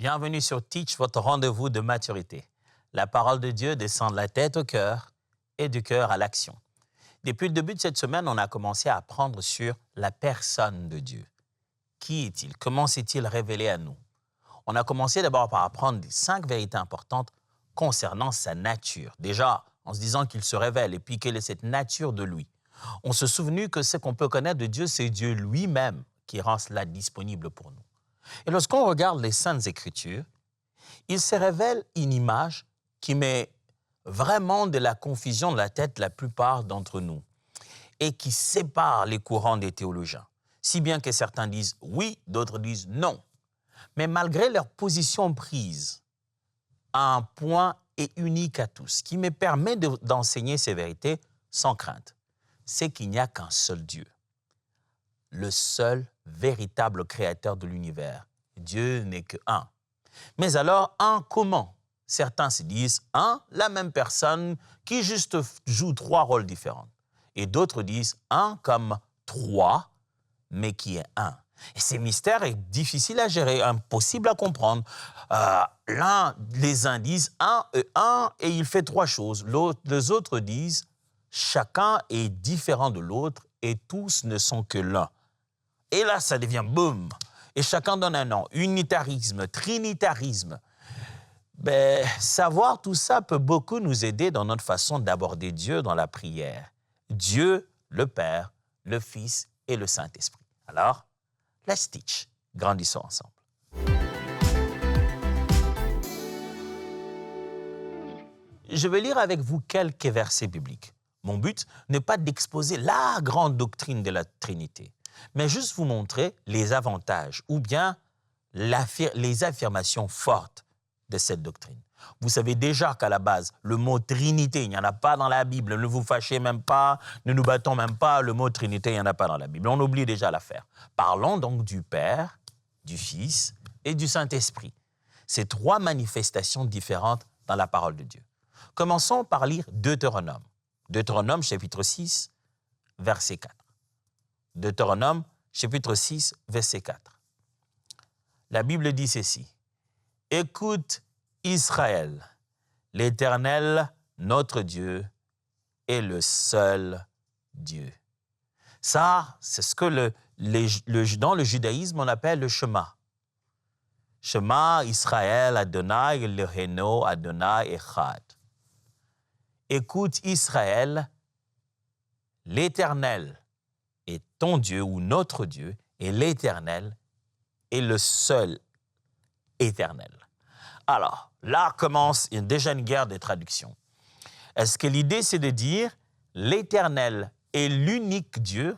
Bienvenue sur Teach, votre rendez-vous de maturité. La parole de Dieu descend de la tête au cœur et du cœur à l'action. Depuis le début de cette semaine, on a commencé à apprendre sur la personne de Dieu. Qui est-il? Comment s'est-il révélé à nous? On a commencé d'abord par apprendre 5 vérités importantes concernant sa nature. Déjà, en se disant qu'il se révèle et puis quelle est cette nature de lui. On se souvenu que ce qu'on peut connaître de Dieu, c'est Dieu lui-même qui rend cela disponible pour nous. Et lorsqu'on regarde les Saintes Écritures, il se révèle une image qui met vraiment de la confusion de la tête la plupart d'entre nous et qui sépare les courants des théologiens. Si bien que certains disent oui, d'autres disent non. Mais malgré leur position prise, un point est unique à tous, qui me permet d'enseigner ces vérités sans crainte. C'est qu'il n'y a qu'un seul Dieu, le seul véritable créateur de l'univers. Dieu n'est qu'un. Mais alors, un comment? Certains se disent un, la même personne qui juste joue 3 rôles différents. Et d'autres disent un comme 3, mais qui est un. Et ces mystères est difficile à gérer, impossible à comprendre. Les uns disent un et il fait 3 choses. Les autres disent chacun est différent de l'autre et tous ne sont que l'un. Et là, ça devient boum. Et chacun donne un nom. Unitarisme, trinitarisme. Savoir tout ça peut beaucoup nous aider dans notre façon d'aborder Dieu dans la prière. Dieu, le Père, le Fils et le Saint-Esprit. Alors, let's teach. Grandissons ensemble. Je vais lire avec vous quelques versets bibliques. Mon but n'est pas d'exposer la grande doctrine de la Trinité, mais juste vous montrer les avantages ou bien les affirmations fortes de cette doctrine. Vous savez déjà qu'à la base, le mot Trinité, il n'y en a pas dans la Bible. Ne vous fâchez même pas, ne nous battons même pas. Le mot Trinité, il n'y en a pas dans la Bible. On oublie déjà l'affaire. Parlons donc du Père, du Fils et du Saint-Esprit. Ces 3 manifestations différentes dans la parole de Dieu. Commençons par lire Deutéronome. Deutéronome, chapitre 6, verset 4. Deutéronome, chapitre 6, verset 4. La Bible dit ceci. « Écoute, Israël, l'Éternel, notre Dieu, est le seul Dieu. » Ça, c'est ce que dans le judaïsme, on appelle le Shema. Shema, Israël, Adonai, Eloheinu, Adonai, Echad. Écoute, Israël, l'Éternel est ton Dieu ou notre Dieu, et l'Éternel est le seul Éternel. Alors, là commence déjà une guerre de traduction. Est-ce que l'idée, c'est de dire l'Éternel est l'unique Dieu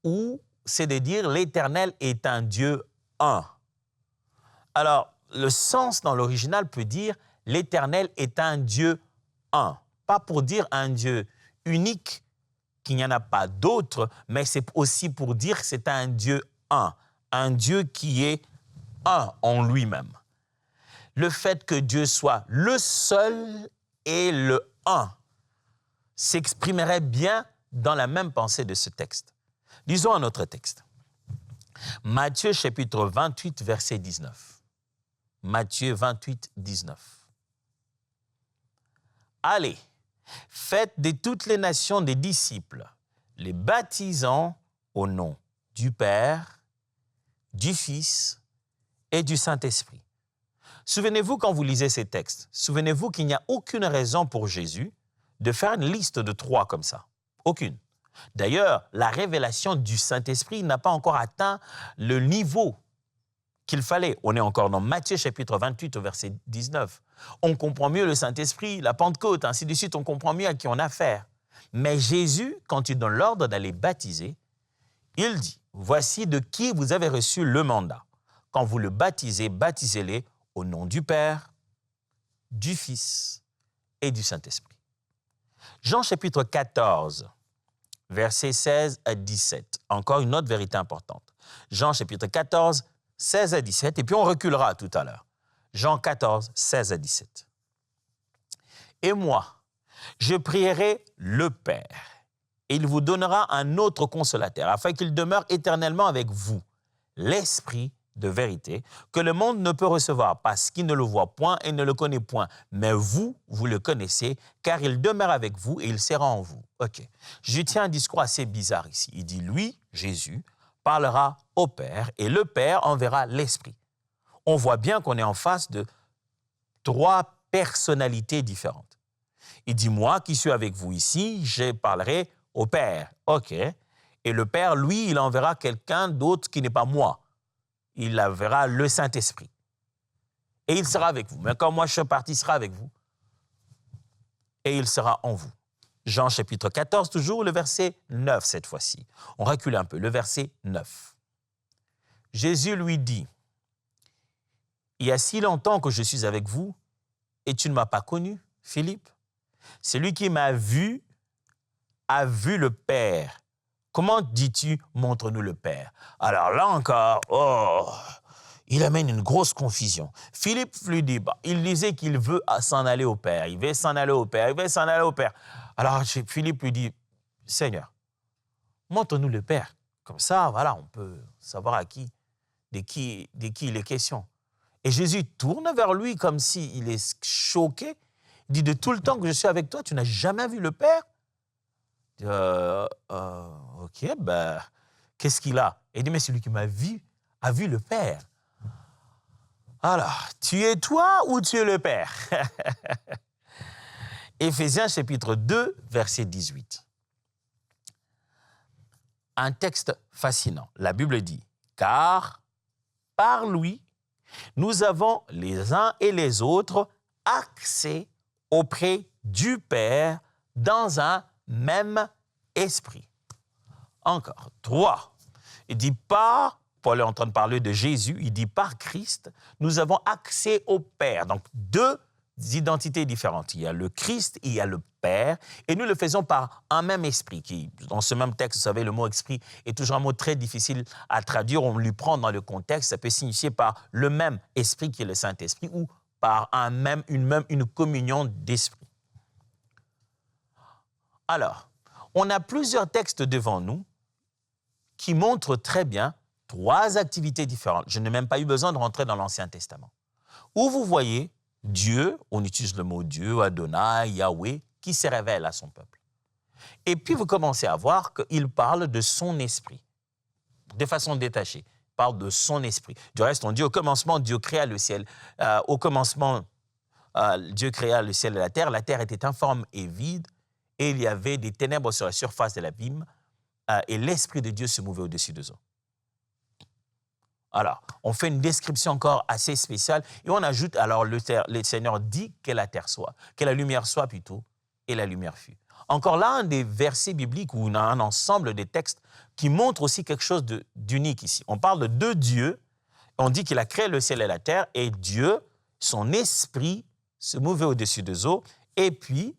ou c'est de dire l'Éternel est un Dieu un? Alors, le sens dans l'original peut dire l'Éternel est un Dieu un. Pas pour dire un Dieu unique, qu'il n'y en a pas d'autre, mais c'est aussi pour dire que c'est un Dieu un Dieu qui est un en lui-même. Le fait que Dieu soit le seul et le un s'exprimerait bien dans la même pensée de ce texte. Lisons un autre texte. Matthieu chapitre 28, verset 19. Matthieu 28, 19. Allez, faites de toutes les nations des disciples, les baptisant au nom du Père, du Fils et du Saint-Esprit. Souvenez-vous quand vous lisez ces textes, souvenez-vous qu'il n'y a aucune raison pour Jésus de faire une liste de 3 comme ça. Aucune. D'ailleurs, la révélation du Saint-Esprit n'a pas encore atteint le niveau qu'il fallait. On est encore dans Matthieu chapitre 28 au verset 19. On comprend mieux le Saint-Esprit, la Pentecôte, ainsi de suite, on comprend mieux à qui on a affaire. Mais Jésus, quand il donne l'ordre d'aller baptiser, il dit, voici de qui vous avez reçu le mandat. Quand vous le baptisez, baptisez-les au nom du Père, du Fils et du Saint-Esprit. Jean chapitre 14, versets 16 à 17. Encore une autre vérité importante. Jean chapitre 14, 16 à 17, et puis on reculera tout à l'heure. Jean 14, 16 à 17. Et moi, je prierai le Père, et il vous donnera un autre consolateur, afin qu'il demeure éternellement avec vous, l'Esprit de vérité, que le monde ne peut recevoir parce qu'il ne le voit point et ne le connaît point. Mais vous, vous le connaissez, car il demeure avec vous et il sera en vous. OK. Je tiens un discours assez bizarre ici. Il dit, lui, Jésus, parlera au Père et le Père enverra l'Esprit. On voit bien qu'on est en face de 3 personnalités différentes. Il dit, moi qui suis avec vous ici, je parlerai au Père. OK. Et le Père, lui, il enverra quelqu'un d'autre qui n'est pas moi. Il enverra le Saint-Esprit. Et il sera avec vous. Mais quand moi je suis parti, il sera avec vous. Et il sera en vous. Jean chapitre 14, toujours le verset 9 cette fois-ci. On recule un peu, le verset 9. Jésus lui dit, « Il y a si longtemps que je suis avec vous et tu ne m'as pas connu, Philippe. Celui qui m'a vu a vu le Père. Comment dis-tu, montre-nous le Père? » Alors là encore, il amène une grosse confusion. Philippe lui dit, il disait qu'il veut s'en aller au Père. Il veut s'en aller au Père, il veut s'en aller au Père. Alors Philippe lui dit, Seigneur, montre-nous le Père. Comme ça, voilà, on peut savoir de qui il est question. Et Jésus tourne vers lui comme s'il est choqué. Il dit, de tout le temps que je suis avec toi, tu n'as jamais vu le Père? OK, qu'est-ce qu'il a? Il dit, mais celui qui m'a vu a vu le Père. Alors, tu es toi ou tu es le Père? Éphésiens chapitre 2, verset 18. Un texte fascinant. La Bible dit, « Car par lui, nous avons les uns et les autres accès auprès du Père dans un même esprit. » Encore, 3. Il dit, par, Paul est en train de parler de Jésus, il dit, par Christ, nous avons accès au Père. Donc, 2 identités différentes. Il y a le Christ et il y a le Père, et nous le faisons par un même esprit. Qui, dans ce même texte, vous savez, le mot esprit est toujours un mot très difficile à traduire. On lui prend dans le contexte, ça peut signifier par le même esprit qui est le Saint-Esprit, ou par une communion d'esprit. Alors, on a plusieurs textes devant nous qui montrent très bien 3 activités différentes. Je n'ai même pas eu besoin de rentrer dans l'Ancien Testament. Où vous voyez Dieu, on utilise le mot Dieu, Adonai, Yahweh, qui se révèle à son peuple. Et puis vous commencez à voir qu'il parle de son esprit, de façon détachée. Il parle de son esprit. Du reste, on dit au commencement, Dieu créa le ciel. Au commencement, Dieu créa le ciel et la terre était informe et vide, et il y avait des ténèbres sur la surface de l'abîme, et l'Esprit de Dieu se mouvait au-dessus des eaux. Alors, on fait une description encore assez spéciale, et on ajoute, alors le Seigneur dit que la terre soit, que la lumière soit plutôt, et la lumière fut. Encore là, un des versets bibliques, ou un ensemble de textes qui montrent aussi quelque chose d'unique ici. On parle de Dieu, on dit qu'il a créé le ciel et la terre, et Dieu, son esprit, se mouvait au-dessus des eaux, et puis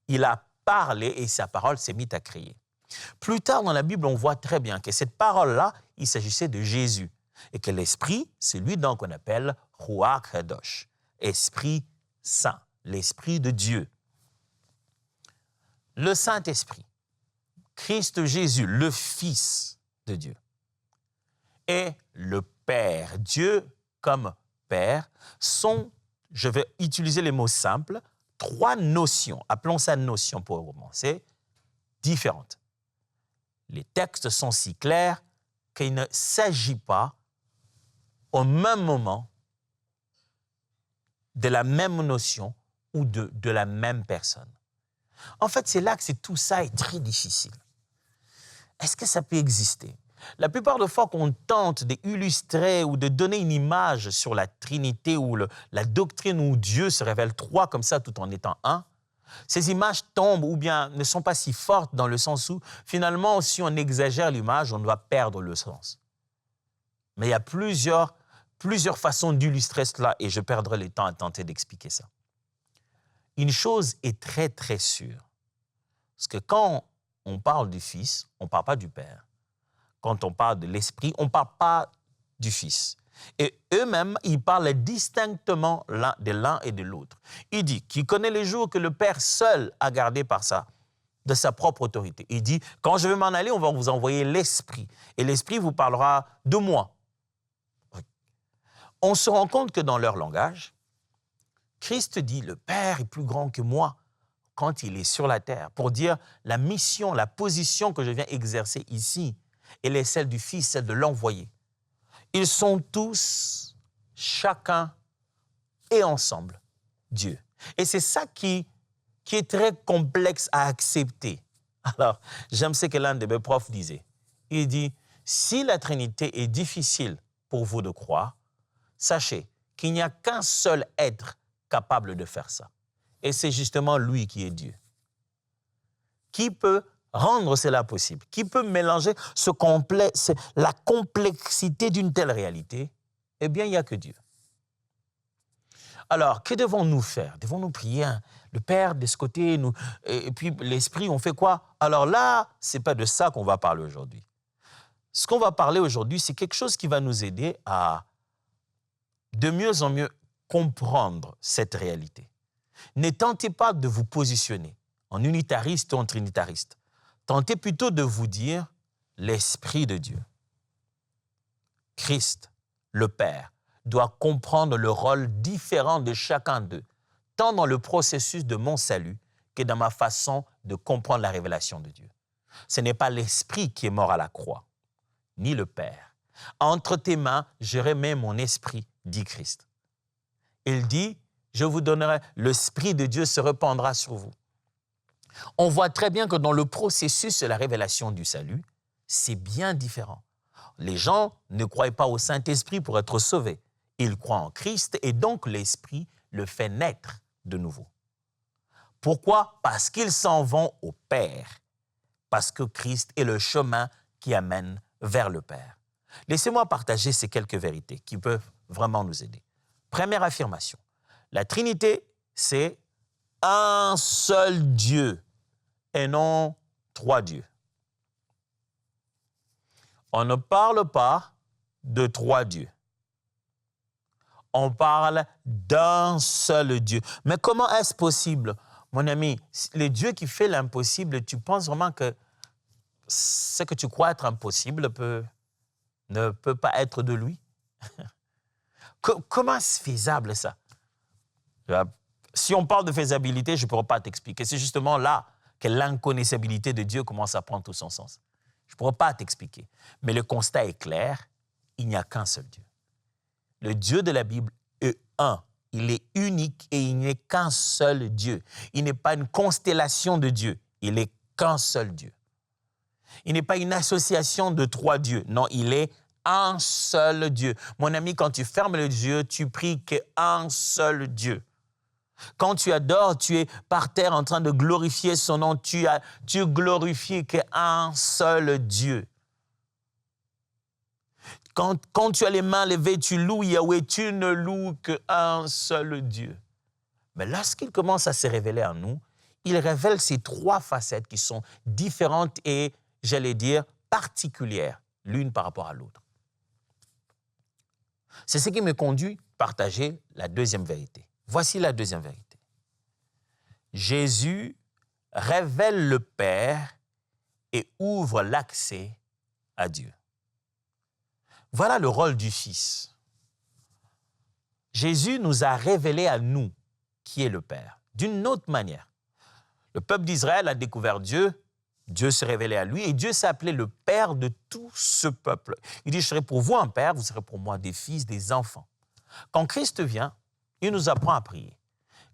il a parlé, et sa parole s'est mise à créer. Plus tard dans la Bible, on voit très bien que cette parole-là, il s'agissait de Jésus, et que l'Esprit, c'est lui donc qu'on appelle Ruach Kadosh, Esprit Saint, l'Esprit de Dieu. Le Saint-Esprit, Christ Jésus, le Fils de Dieu, et le Père, Dieu comme Père, sont, je vais utiliser les mots simples, 3 notions, appelons ça notions pour commencer, différentes. Les textes sont si clairs qu'il ne s'agit pas au même moment de la même notion ou de la même personne. En fait, c'est là que tout ça est très difficile. Est-ce que ça peut exister? La plupart des fois qu'on tente d'illustrer ou de donner une image sur la Trinité ou la doctrine où Dieu se révèle 3 comme ça tout en étant 1, ces images tombent ou bien ne sont pas si fortes dans le sens où, finalement, si on exagère l'image, on va perdre le sens. Mais il y a plusieurs façons d'illustrer cela et je perdrai le temps à tenter d'expliquer ça. Une chose est très, très sûre. Parce que quand on parle du Fils, on ne parle pas du Père. Quand on parle de l'Esprit, on ne parle pas du Fils. Et eux-mêmes, ils parlent distinctement de l'un et de l'autre. Il dit qu'il connaît les jours que le Père seul a gardé de sa propre autorité. Il dit, quand je vais m'en aller, on va vous envoyer l'Esprit. Et l'Esprit vous parlera de moi. on se rend compte que dans leur langage, Christ dit « le Père est plus grand que moi » quand il est sur la terre, pour dire la mission, la position que je viens exercer ici, elle est celle du Fils, celle de l'envoyé. Ils sont tous, chacun et ensemble, Dieu. Et c'est ça qui est très complexe à accepter. Alors, j'aime ce que l'un de mes profs disait. Il dit, si la Trinité est difficile pour vous de croire, sachez qu'il n'y a qu'un seul être capable de faire ça. Et c'est justement lui qui est Dieu. Qui peut rendre cela possible? Qui peut mélanger la complexité d'une telle réalité? Eh bien, il n'y a que Dieu. Alors, que devons-nous faire? Devons-nous prier le Père de ce côté, et puis l'Esprit, on fait quoi? Alors là, ce n'est pas de ça qu'on va parler aujourd'hui. Ce qu'on va parler aujourd'hui, c'est quelque chose qui va nous aider à de mieux en mieux comprendre cette réalité. Ne tentez pas de vous positionner en unitariste ou en trinitariste. Tentez plutôt de vous dire l'Esprit de Dieu. Christ, le Père, doit comprendre le rôle différent de chacun d'eux, tant dans le processus de mon salut que dans ma façon de comprendre la révélation de Dieu. Ce n'est pas l'Esprit qui est mort à la croix, ni le Père. Entre tes mains, je remets mon esprit, dit Christ. Il dit, je vous donnerai, l'Esprit de Dieu se répandra sur vous. On voit très bien que dans le processus de la révélation du salut, c'est bien différent. Les gens ne croient pas au Saint-Esprit pour être sauvés. Ils croient en Christ et donc l'Esprit le fait naître de nouveau. Pourquoi? Parce qu'ils s'en vont au Père. Parce que Christ est le chemin qui amène vers le Père. Laissez-moi partager ces quelques vérités qui peuvent vraiment nous aider. Première affirmation. La Trinité, c'est un seul Dieu et non trois dieux. On ne parle pas de trois dieux. On parle d'un seul Dieu. Mais comment est-ce possible? Mon ami, le Dieu qui fait l'impossible, tu penses vraiment que ce que tu crois être impossible ne peut pas être de lui? Comment est-ce faisable ça? Si on parle de faisabilité, je ne pourrais pas t'expliquer. C'est justement là que l'inconnaissabilité de Dieu commence à prendre tout son sens. Je ne pourrais pas t'expliquer. Mais le constat est clair, il n'y a qu'un seul Dieu. Le Dieu de la Bible est un. Il est unique et il n'est qu'un seul Dieu. Il n'est pas une constellation de dieux. Il n'est qu'un seul Dieu. Il n'est pas une association de trois dieux. Non, il est un seul Dieu. Mon ami, quand tu fermes les yeux, tu pries qu'un seul Dieu. Quand tu adores, tu es par terre en train de glorifier son nom. Tu glorifies qu'un seul Dieu. Quand tu as les mains levées, tu loues Yahweh, tu ne loues qu'un seul Dieu. Mais lorsqu'il commence à se révéler en nous, il révèle ces trois facettes qui sont différentes et, j'allais dire, particulières, l'une par rapport à l'autre. C'est ce qui me conduit à partager la deuxième vérité. Voici la deuxième vérité. Jésus révèle le Père et ouvre l'accès à Dieu. Voilà le rôle du Fils. Jésus nous a révélé à nous qui est le Père, d'une autre manière. Le peuple d'Israël a découvert Dieu, Dieu s'est révélé à lui et Dieu s'est appelé le Père de tout ce peuple. Il dit, je serai pour vous un Père, vous serez pour moi des fils, des enfants. Quand Christ vient, il nous apprend à prier.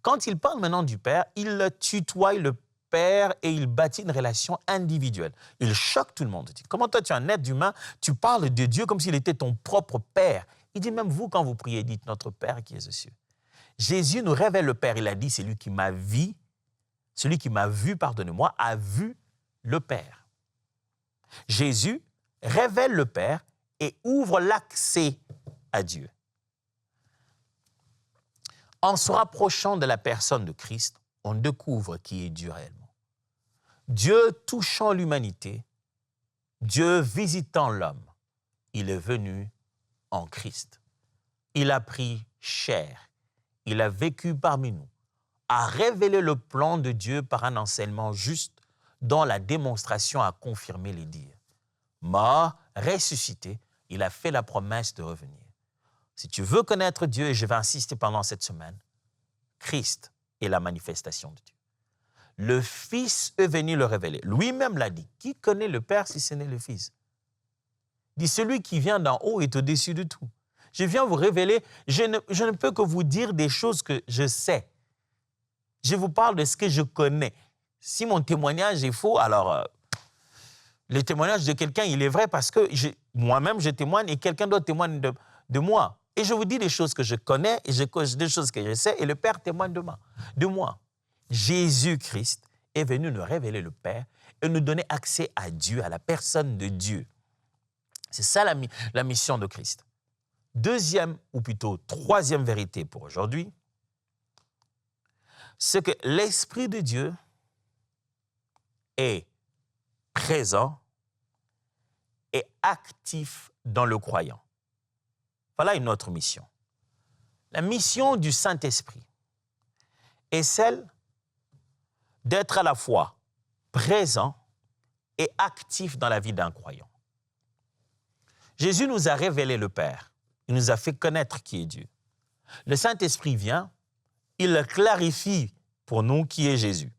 Quand il parle maintenant du Père, il tutoie le Père et il bâtit une relation individuelle. Il choque tout le monde. Il dit, comment toi, tu es un être humain, tu parles de Dieu comme s'il était ton propre Père. Il dit, même vous, quand vous priez, dites, notre Père qui est aux cieux. Jésus nous révèle le Père. Il a dit, celui qui m'a vu, pardonnez-moi, a vu le Père. Jésus révèle le Père et ouvre l'accès à Dieu. En se rapprochant de la personne de Christ, on découvre qui est Dieu réellement. Dieu touchant l'humanité, Dieu visitant l'homme, il est venu en Christ. Il a pris chair, il a vécu parmi nous, a révélé le plan de Dieu par un enseignement juste dont la démonstration a confirmé les dires. Mort, ressuscité, il a fait la promesse de revenir. Si tu veux connaître Dieu, et je vais insister pendant cette semaine, Christ est la manifestation de Dieu. Le Fils est venu le révéler. Lui-même l'a dit. Qui connaît le Père si ce n'est le Fils? Il dit, celui qui vient d'en haut est au-dessus de tout. Je viens vous révéler, je ne peux que vous dire des choses que je sais. Je vous parle de ce que je connais. Si mon témoignage est faux, alors le témoignage de quelqu'un, il est vrai parce que moi-même, je témoigne et quelqu'un d'autre témoigne de moi. Et je vous dis des choses que je connais et des choses que je sais et le Père témoigne de moi. Jésus-Christ est venu nous révéler le Père et nous donner accès à Dieu, à la personne de Dieu. C'est ça la mission de Christ. Deuxième, ou plutôt troisième vérité pour aujourd'hui, c'est que l'Esprit de Dieu est présent et actif dans le croyant. Voilà une autre mission. La mission du Saint-Esprit est celle d'être à la fois présent et actif dans la vie d'un croyant. Jésus nous a révélé le Père. Il nous a fait connaître qui est Dieu. Le Saint-Esprit vient, il clarifie pour nous qui est Jésus.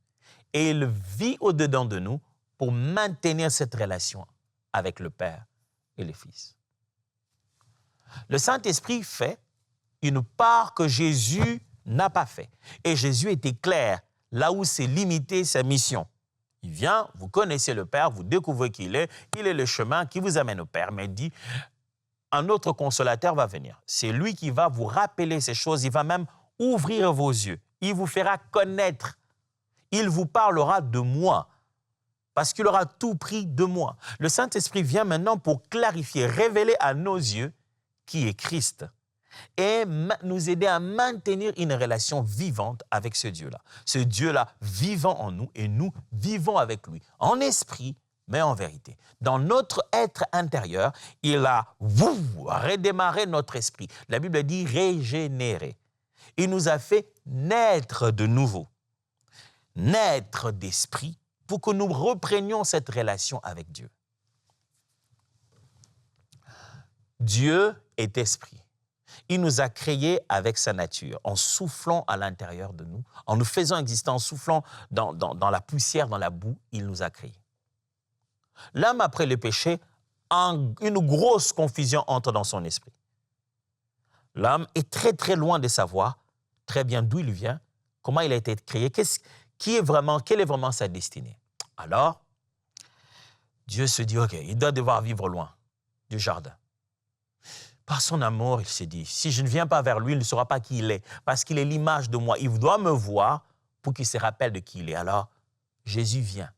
Et il vit au-dedans de nous pour maintenir cette relation avec le Père et le Fils. Le Saint-Esprit fait une part que Jésus n'a pas fait. Et Jésus était clair, là où c'est limité sa mission. Il vient, vous connaissez le Père, vous découvrez qui il est le chemin qui vous amène au Père. Mais il dit, un autre consolateur va venir. C'est lui qui va vous rappeler ces choses, il va même ouvrir vos yeux. Il vous fera connaître. Il vous parlera de moi, parce qu'il aura tout pris de moi. Le Saint-Esprit vient maintenant pour clarifier, révéler à nos yeux qui est Christ et nous aider à maintenir une relation vivante avec ce Dieu-là. Ce Dieu-là vivant en nous et nous vivons avec lui, en esprit, mais en vérité. Dans notre être intérieur, il a redémarré notre esprit. La Bible dit régénérer. Il nous a fait naître de nouveau, naître d'esprit pour que nous reprenions cette relation avec Dieu. Dieu est esprit. Il nous a créés avec sa nature, en soufflant à l'intérieur de nous, en nous faisant exister, en soufflant dans la poussière, dans la boue, il nous a créés. L'homme, après le péché, une grosse confusion entre dans son esprit. L'homme est très, très loin de savoir très bien d'où il vient, comment il a été créé, quelle est vraiment sa destinée. Alors, Dieu se dit, OK, il doit devoir vivre loin du jardin. Par son amour, il s'est dit, si je ne viens pas vers lui, il ne saura pas qui il est, parce qu'il est l'image de moi. Il doit me voir pour qu'il se rappelle de qui il est. Alors, Jésus vient.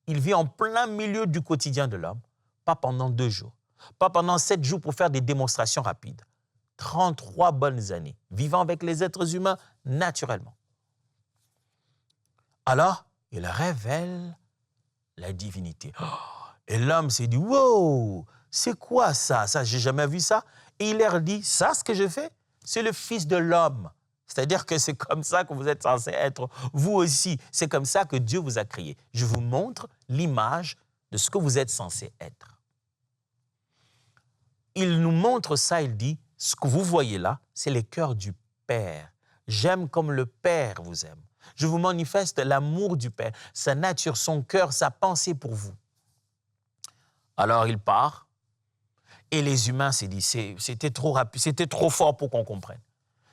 Il vit en plein milieu du quotidien de l'homme, pas pendant 2 jours, pas pendant 7 jours pour faire des démonstrations rapides. 33 bonnes années, vivant avec les êtres humains naturellement. Alors, il révèle la divinité. Et l'homme s'est dit, wow, c'est quoi ça? Ça, j'ai jamais vu ça. Et il leur dit, ça, ce que je fais, c'est le Fils de l'homme. C'est-à-dire que c'est comme ça que vous êtes censés être, vous aussi. C'est comme ça que Dieu vous a créé. Je vous montre l'image de ce que vous êtes censés être. Il nous montre ça, il dit, ce que vous voyez là, c'est les cœurs du Père. J'aime comme le Père vous aime. Je vous manifeste l'amour du Père, sa nature, son cœur, sa pensée pour vous. Alors il part, et les humains s'est dit, c'était trop rapide, c'était trop fort pour qu'on comprenne.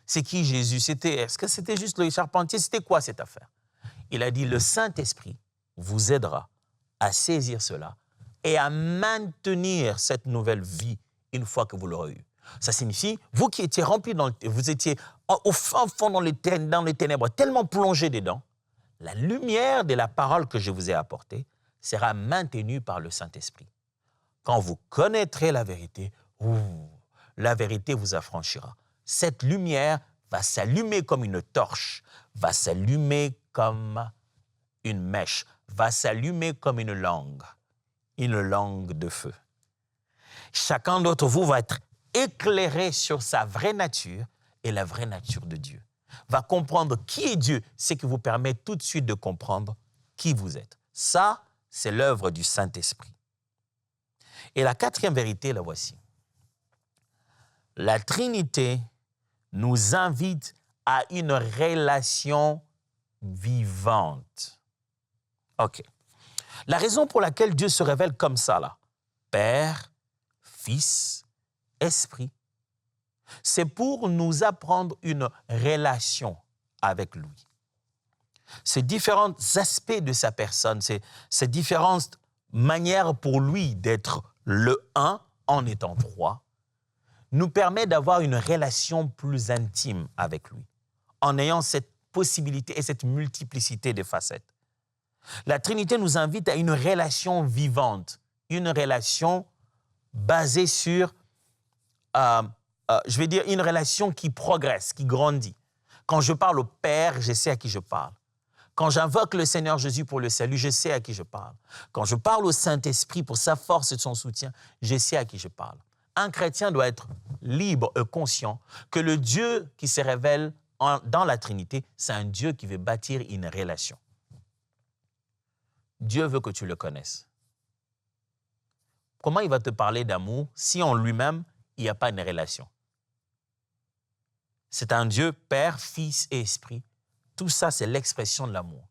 C'est qui Jésus? Est-ce que c'était juste le charpentier? C'était quoi cette affaire? Il a dit, le Saint-Esprit vous aidera à saisir cela et à maintenir cette nouvelle vie une fois que vous l'aurez eue. Ça signifie, vous qui étiez remplis, vous étiez au fin fond dans les ténèbres, tellement plongés dedans, la lumière de la parole que je vous ai apportée sera maintenue par le Saint-Esprit. Quand vous connaîtrez la vérité vous affranchira. Cette lumière va s'allumer comme une torche, va s'allumer comme une mèche, va s'allumer comme une langue de feu. Chacun d'entre vous va être éclairé sur sa vraie nature et la vraie nature de Dieu. Va comprendre qui est Dieu, ce qui vous permet tout de suite de comprendre qui vous êtes. Ça, c'est l'œuvre du Saint-Esprit. Et la 4e vérité, la voici. La Trinité nous invite à une relation vivante. OK. La raison pour laquelle Dieu se révèle comme ça, là, Père, Fils, Esprit, c'est pour nous apprendre une relation avec lui. Ces différents aspects de sa personne, ces différentes manières pour lui d'être le un en étant trois, nous permet d'avoir une relation plus intime avec lui, en ayant cette possibilité et cette multiplicité de facettes. La Trinité nous invite à une relation vivante, une relation basée sur, je vais dire, une relation qui progresse, qui grandit. Quand je parle au Père, je sais à qui je parle. Quand j'invoque le Seigneur Jésus pour le salut, je sais à qui je parle. Quand je parle au Saint-Esprit pour sa force et son soutien, je sais à qui je parle. Un chrétien doit être libre et conscient que le Dieu qui se révèle dans la Trinité, c'est un Dieu qui veut bâtir une relation. Dieu veut que tu le connaisses. Comment il va te parler d'amour si en lui-même, il n'y a pas une relation? C'est un Dieu, Père, Fils et Esprit. Tout ça, c'est l'expression de l'amour.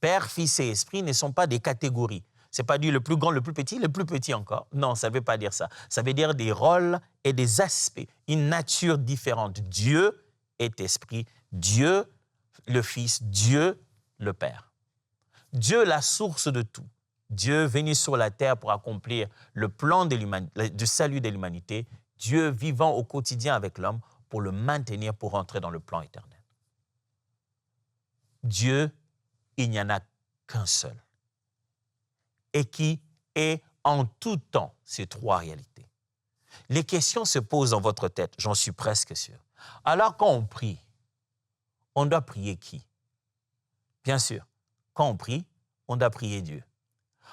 Père, Fils et Esprit ne sont pas des catégories. Ce n'est pas dire le plus grand, le plus petit encore. Non, ça ne veut pas dire ça. Ça veut dire des rôles et des aspects, une nature différente. Dieu est Esprit, Dieu le Fils, Dieu le Père. Dieu, la source de tout. Dieu venu sur la terre pour accomplir le plan du salut de l'humanité. Dieu vivant au quotidien avec l'homme pour le maintenir, pour entrer dans le plan éternel. Dieu, il n'y en a qu'un seul. Et qui est en tout temps ces trois réalités. Les questions se posent dans votre tête, j'en suis presque sûr. Alors quand on prie, on doit prier qui? Bien sûr, quand on prie, on doit prier Dieu.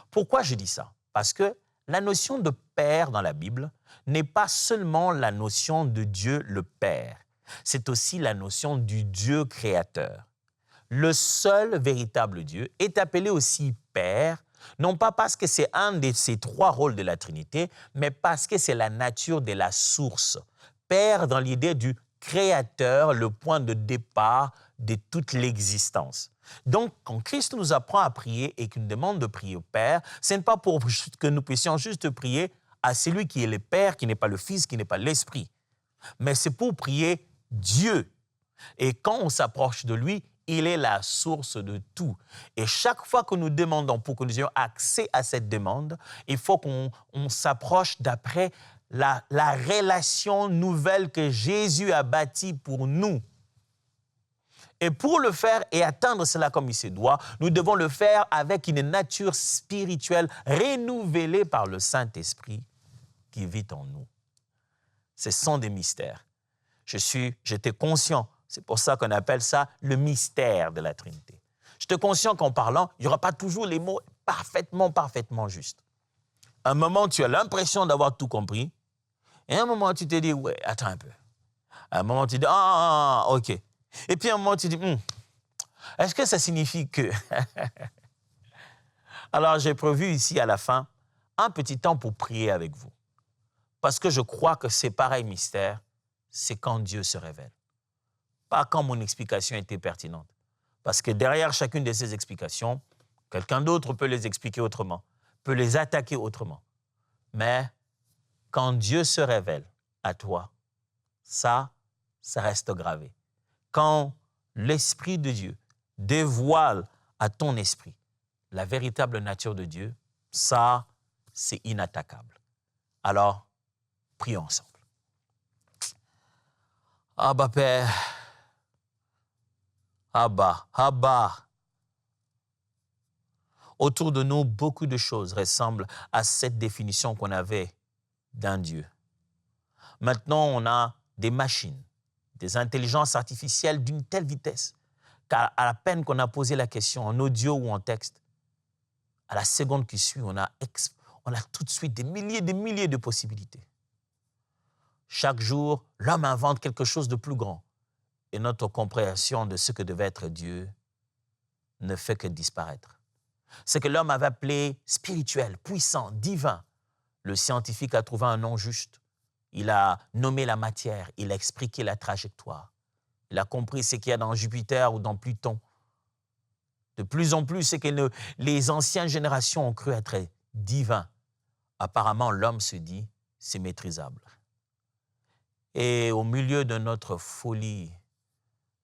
Pourquoi je dis ça? Parce que la notion de Père dans la Bible n'est pas seulement la notion de Dieu le Père, c'est aussi la notion du Dieu créateur. Le seul véritable Dieu est appelé aussi Père, non pas parce que c'est un de ces trois rôles de la Trinité, mais parce que c'est la nature de la source. Père dans l'idée du créateur, le point de départ de toute l'existence. Donc, quand Christ nous apprend à prier et qu'il nous demande de prier au Père, ce n'est pas pour que nous puissions juste prier à celui qui est le Père, qui n'est pas le Fils, qui n'est pas l'Esprit, mais c'est pour prier Dieu. Et quand on s'approche de lui, il est la source de tout. Et chaque fois que nous demandons, pour que nous ayons accès à cette demande, il faut qu'on s'approche d'après la relation nouvelle que Jésus a bâtie pour nous. Et pour le faire et atteindre cela comme il se doit, nous devons le faire avec une nature spirituelle renouvelée par Saint-Esprit qui vit en nous. Ce sont des mystères. J'étais conscient. C'est pour ça qu'on appelle ça le mystère de la Trinité. J'étais conscient qu'en parlant, il n'y aura pas toujours les mots parfaitement justes. À un moment, tu as l'impression d'avoir tout compris. Et à un moment, tu te dis, ouais, attends un peu. À un moment, tu dis, OK. Et puis à un moment, tu dis, est-ce que ça signifie que... Alors, j'ai prévu ici à la fin un petit temps pour prier avec vous. Parce que je crois que ces pareils mystères, c'est quand Dieu se révèle. Pas quand mon explication était pertinente. Parce que derrière chacune de ces explications, quelqu'un d'autre peut les expliquer autrement, peut les attaquer autrement. Mais quand Dieu se révèle à toi, ça reste gravé. Quand l'Esprit de Dieu dévoile à ton esprit la véritable nature de Dieu, ça, c'est inattaquable. Alors, prions ensemble. Abba, Père, Abba. Autour de nous, beaucoup de choses ressemblent à cette définition qu'on avait d'un Dieu. Maintenant, on a des machines, des intelligences artificielles d'une telle vitesse qu'à la peine qu'on a posé la question en audio ou en texte, à la seconde qui suit, on a tout de suite des milliers de possibilités. Chaque jour, l'homme invente quelque chose de plus grand et notre compréhension de ce que devait être Dieu ne fait que disparaître. Ce que l'homme avait appelé spirituel, puissant, divin, le scientifique a trouvé un nom juste, Il a nommé la matière, il a expliqué la trajectoire. Il a compris ce qu'il y a dans Jupiter ou dans Pluton. De plus en plus, c'est que les anciennes générations ont cru être divins. Apparemment, l'homme se dit, c'est maîtrisable. Et au milieu de notre folie,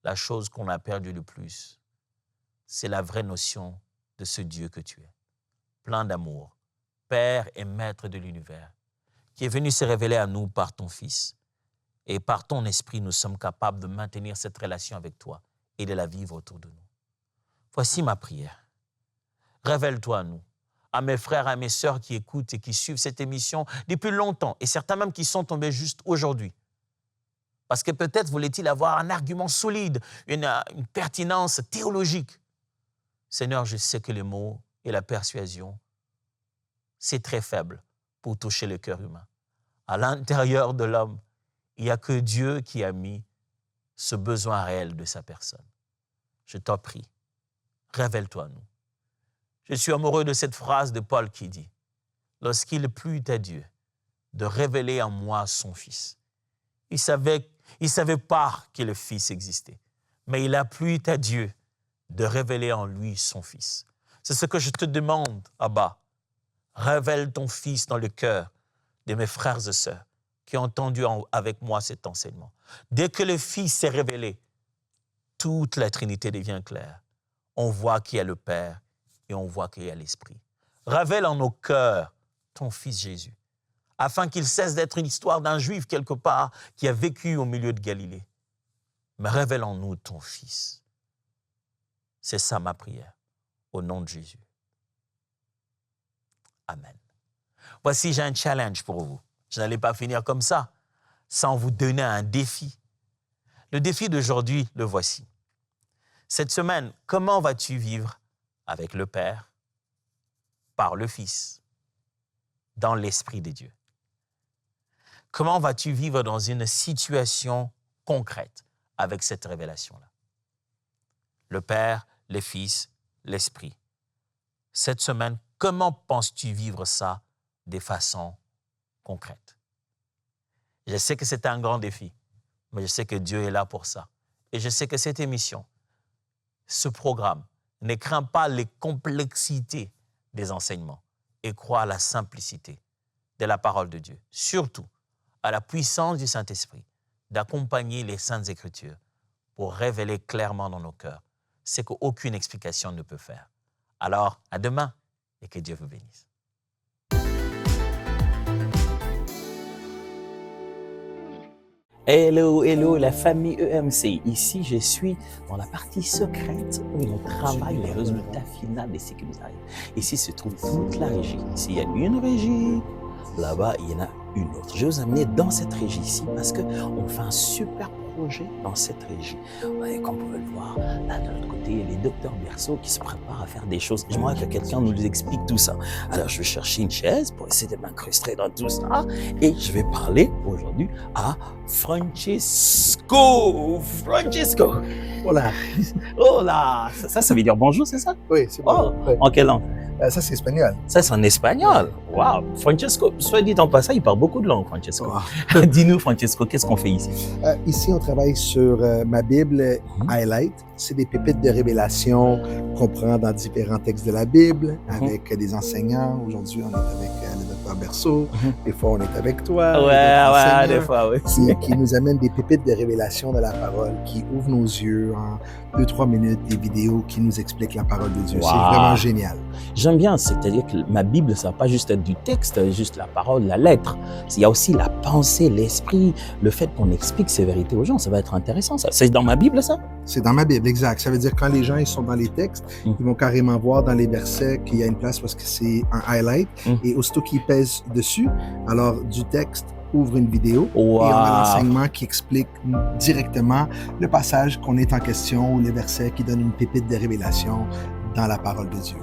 la chose qu'on a perdue le plus, c'est la vraie notion de ce Dieu que tu es, plein d'amour, Père et Maître de l'univers, qui est venu se révéler à nous par ton Fils. Et par ton esprit, nous sommes capables de maintenir cette relation avec toi et de la vivre autour de nous. Voici ma prière. Révèle-toi à nous, à mes frères, à mes sœurs qui écoutent et qui suivent cette émission depuis longtemps, et certains même qui sont tombés juste aujourd'hui. Parce que peut-être voulait-il avoir un argument solide, une pertinence théologique. Seigneur, je sais que les mots et la persuasion, c'est très faible pour toucher le cœur humain. À l'intérieur de l'homme, il n'y a que Dieu qui a mis ce besoin réel de sa personne. Je t'en prie, révèle-toi à nous. Je suis amoureux de cette phrase de Paul qui dit « Lorsqu'il plut à Dieu de révéler en moi son Fils, il savait pas que le Fils existait, mais il a plu à Dieu de révéler en lui son Fils. » C'est ce que je te demande, Abba. Révèle ton Fils dans le cœur de mes frères et sœurs qui ont entendu avec moi cet enseignement. Dès que le Fils s'est révélé, toute la Trinité devient claire. On voit qu'il y a le Père et on voit qu'il y a l'Esprit. Révèle en nos cœurs ton Fils Jésus, afin qu'il cesse d'être une histoire d'un Juif quelque part qui a vécu au milieu de Galilée. Mais révèle en nous ton Fils. C'est ça ma prière, au nom de Jésus. Amen. Voici, j'ai un challenge pour vous. Je n'allais pas finir comme ça, sans vous donner un défi. Le défi d'aujourd'hui, le voici. Cette semaine, comment vas-tu vivre avec le Père, par le Fils, dans l'Esprit de Dieu? Comment vas-tu vivre dans une situation concrète avec cette révélation-là? Le Père, le Fils, l'Esprit. Cette semaine, comment penses-tu vivre ça de façon concrète? Je sais que c'est un grand défi, mais je sais que Dieu est là pour ça. Et je sais que cette émission, ce programme, ne craint pas les complexités des enseignements et croit à la simplicité de la parole de Dieu. Surtout, à la puissance du Saint-Esprit d'accompagner les Saintes Écritures pour révéler clairement dans nos cœurs ce qu'aucune explication ne peut faire. Alors, à demain et que Dieu vous bénisse. Hello, hello, la famille EMC. Ici, je suis dans la partie secrète où on travaille les résultats finaux de ce qui nous arrive. Ici se trouve toute la régie. Ici, il y a une régie. Là-bas, il y en a une autre. Je vais vous amener dans cette régie ici parce qu'on fait un super projet dans cette régie. Et comme vous pouvez le voir, là de l'autre côté, il y a les docteurs Berceau qui se préparent à faire des choses. J'aimerais que quelqu'un nous explique tout ça. Alors, je vais chercher une chaise pour essayer de m'incruster dans tout ça. Et je vais parler aujourd'hui à Francesco. Francesco. Hola. Hola. Ça veut dire bonjour, c'est ça? Oui, c'est bon. Oh, en quelle langue? Ça, c'est espagnol. Ça, c'est en espagnol. Wow. Francesco, soit dit en passant, il parle beaucoup de langues, Francesco. Wow. Dis-nous, Francesco, qu'est-ce qu'on fait ici? Ici, on travaille sur ma Bible Highlight. C'est des pépites de révélation qu'on prend dans différents textes de la Bible avec des enseignants. Aujourd'hui, on est avec le docteur Berceau. Des fois, on est avec toi. Ouais, des fois, oui. Qui nous amène des pépites de révélation de la parole, qui ouvrent nos yeux en 2-3 minutes, des vidéos qui nous expliquent la parole de Dieu. Wow. C'est vraiment génial. J'aime bien, c'est-à-dire que ma Bible, ça ne va pas juste être du texte, juste la parole, la lettre. Il y a aussi la pensée, l'esprit, le fait qu'on explique ces vérités aux gens. Ça va être intéressant, ça. C'est dans ma Bible, ça? C'est dans ma Bible, exact. Ça veut dire que quand les gens ils sont dans les textes, ils vont carrément voir dans les versets qu'il y a une place parce que c'est un highlight. Et aussitôt qu'ils pèsent dessus, alors du texte ouvre une vidéo et on a l'enseignement qui explique directement le passage qu'on est en question ou le verset qui donne une pépite de révélation dans la parole de Dieu.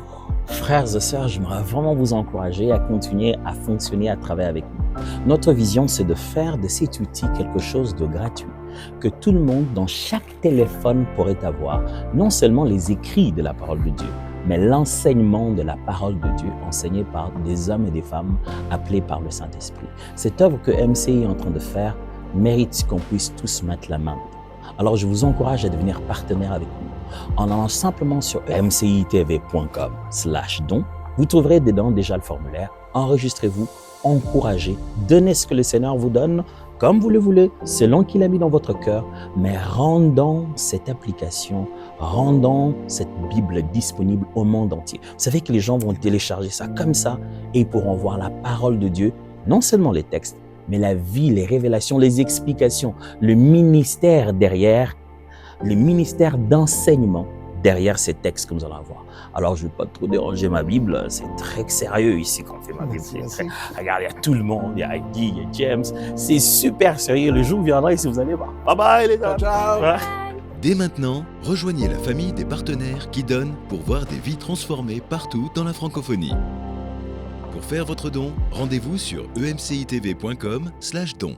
Frères et sœurs, j'aimerais vraiment vous encourager à continuer à fonctionner à travers avec nous. Notre vision, c'est de faire de cet outil quelque chose de gratuit, que tout le monde, dans chaque téléphone, pourrait avoir non seulement les écrits de la parole de Dieu, mais l'enseignement de la parole de Dieu enseigné par des hommes et des femmes appelés par le Saint-Esprit. Cette œuvre que MCI est en train de faire mérite qu'on puisse tous mettre la main dedans. Alors je vous encourage à devenir partenaire avec nous. En allant simplement sur mcitv.com/don, vous trouverez dedans déjà le formulaire. Enregistrez-vous, encouragez, donnez ce que le Seigneur vous donne, comme vous le voulez, selon qu'il a mis dans votre cœur, mais rendons cette application, rendons cette Bible disponible au monde entier. Vous savez que les gens vont télécharger ça comme ça et ils pourront voir la parole de Dieu, non seulement les textes, mais la vie, les révélations, les explications, le ministère derrière, le ministère d'enseignement derrière ces textes que nous allons avoir. Alors, je ne vais pas trop déranger ma Bible, c'est très sérieux ici qu'on fait ma Bible. Regarde, il y a tout le monde, il y a Guy, il y a James, c'est super sérieux. Le jour viendra ici, vous allez voir. Bye bye les gars. Ciao. Dès maintenant, rejoignez la famille des partenaires qui donnent pour voir des vies transformées partout dans la francophonie. Pour faire votre don, rendez-vous sur emcitv.com/don.